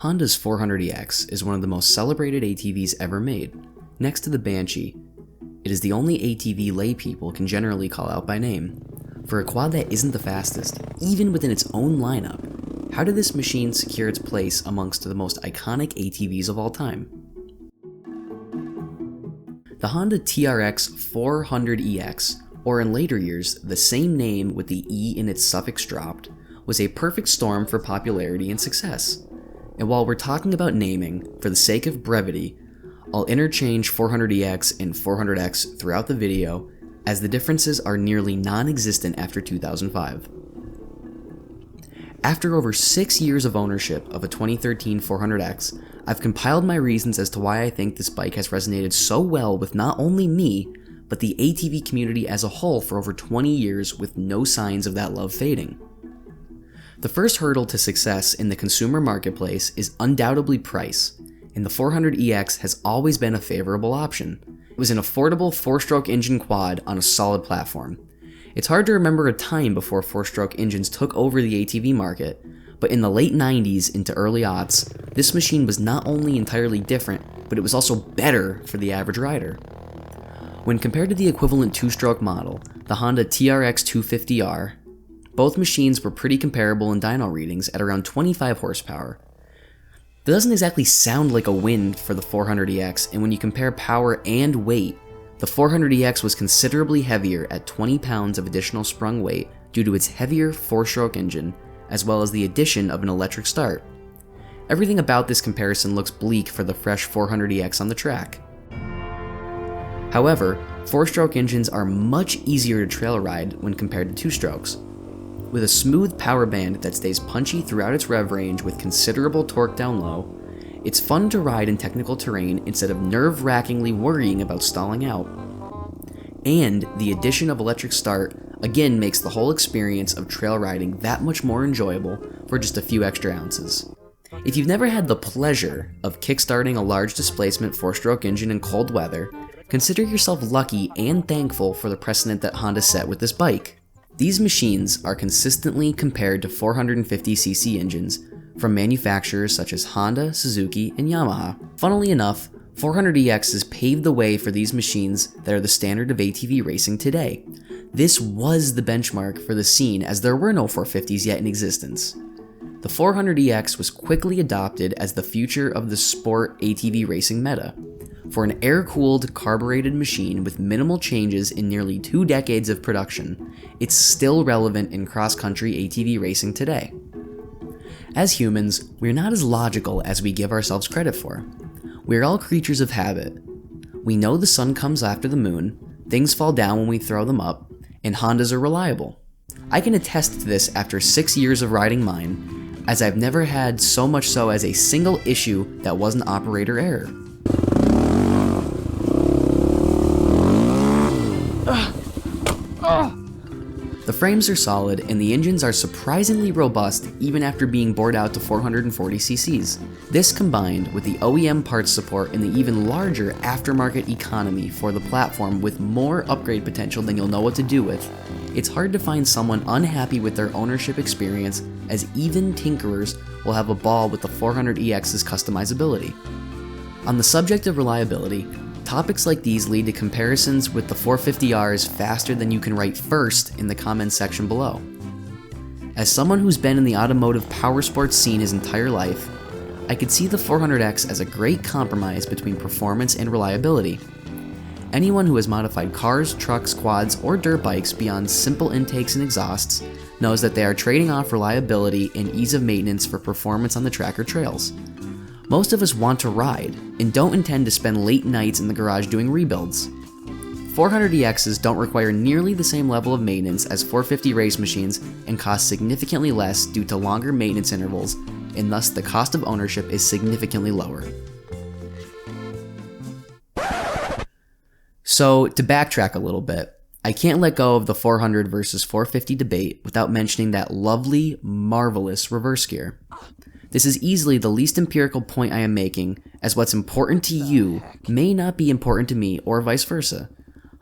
Honda's 400EX is one of the most celebrated ATVs ever made. Next to the Banshee, it is the only ATV laypeople can generally call out by name. For a quad that isn't the fastest, even within its own lineup, how did this machine secure its place amongst the most iconic ATVs of all time? The Honda TRX450EX, or in later years, the same name with the E in its suffix dropped, was a perfect storm for popularity and success. And while we're talking about naming, for the sake of brevity, I'll interchange 400EX and 400X throughout the video, as the differences are nearly non-existent after 2005. After over 6 years of ownership of a 2013 400X, I've compiled my reasons as to why I think this bike has resonated so well with not only me, but the ATV community as a whole for over 20 years with no signs of that love fading. The first hurdle to success in the consumer marketplace is undoubtedly price, and the 400EX has always been a favorable option. It was an affordable 4-stroke engine quad on a solid platform. It's hard to remember a time before 4-stroke engines took over the ATV market, but in the late 90s into early aughts, this machine was not only entirely different, but it was also better for the average rider. When compared to the equivalent 2-stroke model, the Honda TRX450R, both machines were pretty comparable in dyno readings at around 25 horsepower. That doesn't exactly sound like a win for the 400EX, and when you compare power and weight, the 400EX was considerably heavier at 20 pounds of additional sprung weight due to its heavier 4-stroke engine, as well as the addition of an electric start. Everything about this comparison looks bleak for the fresh 400EX on the track. However, 4-stroke engines are much easier to trail ride when compared to 2-strokes. With a smooth power band that stays punchy throughout its rev range with considerable torque down low, it's fun to ride in technical terrain instead of nerve-wrackingly worrying about stalling out. And the addition of electric start again makes the whole experience of trail riding that much more enjoyable for just a few extra ounces. If you've never had the pleasure of kickstarting a large displacement 4-stroke engine in cold weather, consider yourself lucky and thankful for the precedent that Honda set with this bike. These machines are consistently compared to 450cc engines from manufacturers such as Honda, Suzuki, and Yamaha. Funnily enough, 400EX has paved the way for these machines that are the standard of ATV racing today. This was the benchmark for the scene as there were no 450s yet in existence. The 400EX was quickly adopted as the future of the sport ATV racing meta. For an air-cooled, carbureted machine with minimal changes in nearly 2 decades of production, it's still relevant in cross-country ATV racing today. As humans, we're not as logical as we give ourselves credit for. We're all creatures of habit. We know the sun comes after the moon, things fall down when we throw them up, and Hondas are reliable. I can attest to this after 6 years of riding mine, as I've never had so much so as a single issue that wasn't operator error. The frames are solid and the engines are surprisingly robust even after being bored out to 440cc's. This combined with the OEM parts support and the even larger aftermarket economy for the platform with more upgrade potential than you'll know what to do with, it's hard to find someone unhappy with their ownership experience, as even tinkerers will have a ball with the 400EX's customizability. On the subject of reliability, topics like these lead to comparisons with the 450Rs faster than you can write first in the comments section below. As someone who's been in the automotive powersports scene his entire life, I could see the 400X as a great compromise between performance and reliability. Anyone who has modified cars, trucks, quads, or dirt bikes beyond simple intakes and exhausts knows that they are trading off reliability and ease of maintenance for performance on the track or trails. Most of us want to ride, and don't intend to spend late nights in the garage doing rebuilds. 400EXs don't require nearly the same level of maintenance as 450 race machines and cost significantly less due to longer maintenance intervals, and thus the cost of ownership is significantly lower. So, to backtrack a little bit, I can't let go of the 400 versus 450 debate without mentioning that lovely, marvelous reverse gear. This is easily the least empirical point I am making, as what's important to you may not be important to me or vice versa.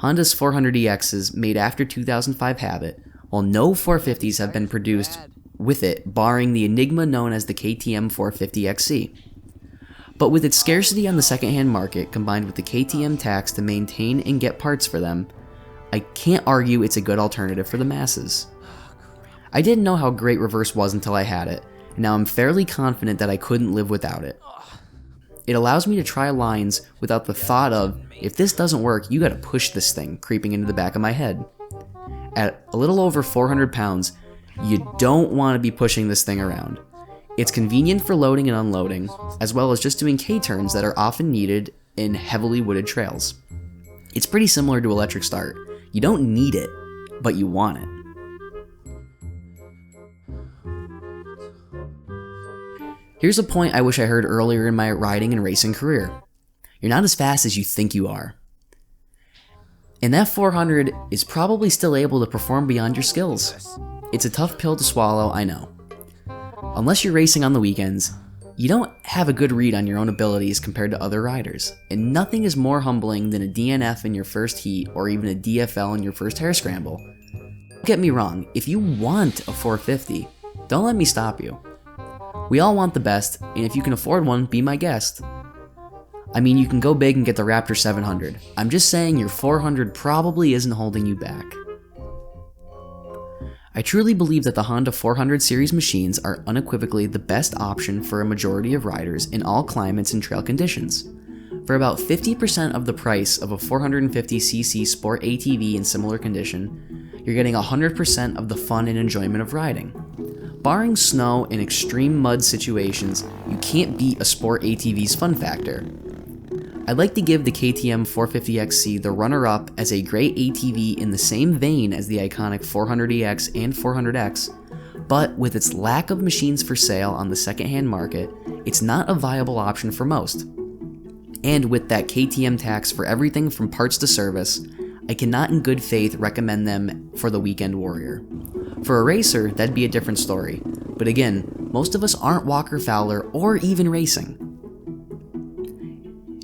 Honda's 400EXs made after 2005 have it, while no 450s have been produced with it, barring the enigma known as the KTM 450XC. But with its scarcity on the secondhand market, combined with the KTM tax to maintain and get parts for them, I can't argue it's a good alternative for the masses. I didn't know how great reverse was until I had it, and now I'm fairly confident that I couldn't live without it. It allows me to try lines without the thought of, if this doesn't work, you gotta push this thing, creeping into the back of my head. At a little over 400 pounds, you don't want to be pushing this thing around. It's convenient for loading and unloading, as well as just doing K-turns that are often needed in heavily wooded trails. It's pretty similar to electric start. You don't need it, but you want it. Here's a point I wish I heard earlier in my riding and racing career. You're not as fast as you think you are. And that 400 is probably still able to perform beyond your skills. It's a tough pill to swallow, I know. Unless you're racing on the weekends, you don't have a good read on your own abilities compared to other riders, and nothing is more humbling than a DNF in your first heat or even a DFL in your first hare scramble. Don't get me wrong, if you want a 450, don't let me stop you. We all want the best, and if you can afford one, be my guest. I mean, you can go big and get the Raptor 700. I'm just saying your 400 probably isn't holding you back. I truly believe that the Honda 400 series machines are unequivocally the best option for a majority of riders in all climates and trail conditions. For about 50% of the price of a 450cc sport ATV in similar condition, you're getting 100% of the fun and enjoyment of riding. Barring snow and extreme mud situations, you can't beat a sport ATV's fun factor. I'd like to give the KTM 450XC the runner-up as a great ATV in the same vein as the iconic 400EX and 400X, but with its lack of machines for sale on the secondhand market, it's not a viable option for most. And with that KTM tax for everything from parts to service, I cannot in good faith recommend them for the weekend warrior. For a racer, that'd be a different story, but again, most of us aren't Walker Fowler or even racing.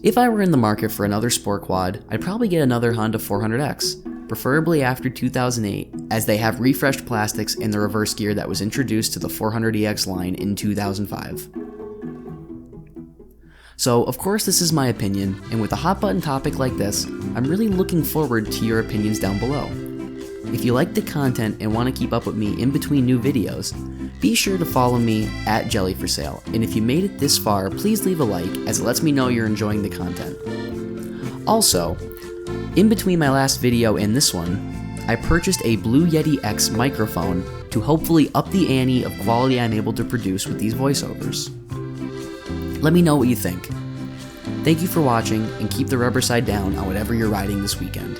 If I were in the market for another sport quad, I'd probably get another Honda 400X, preferably after 2008, as they have refreshed plastics and the reverse gear that was introduced to the 400EX line in 2005. So, of course this is my opinion, and with a hot button topic like this, I'm really looking forward to your opinions down below. If you like the content and want to keep up with me in between new videos, be sure to follow me at JellyForSale, and if you made it this far, please leave a like as it lets me know you're enjoying the content. Also, in between my last video and this one, I purchased a Blue Yeti X microphone to hopefully up the ante of quality I'm able to produce with these voiceovers. Let me know what you think. Thank you for watching, and keep the rubber side down on whatever you're riding this weekend.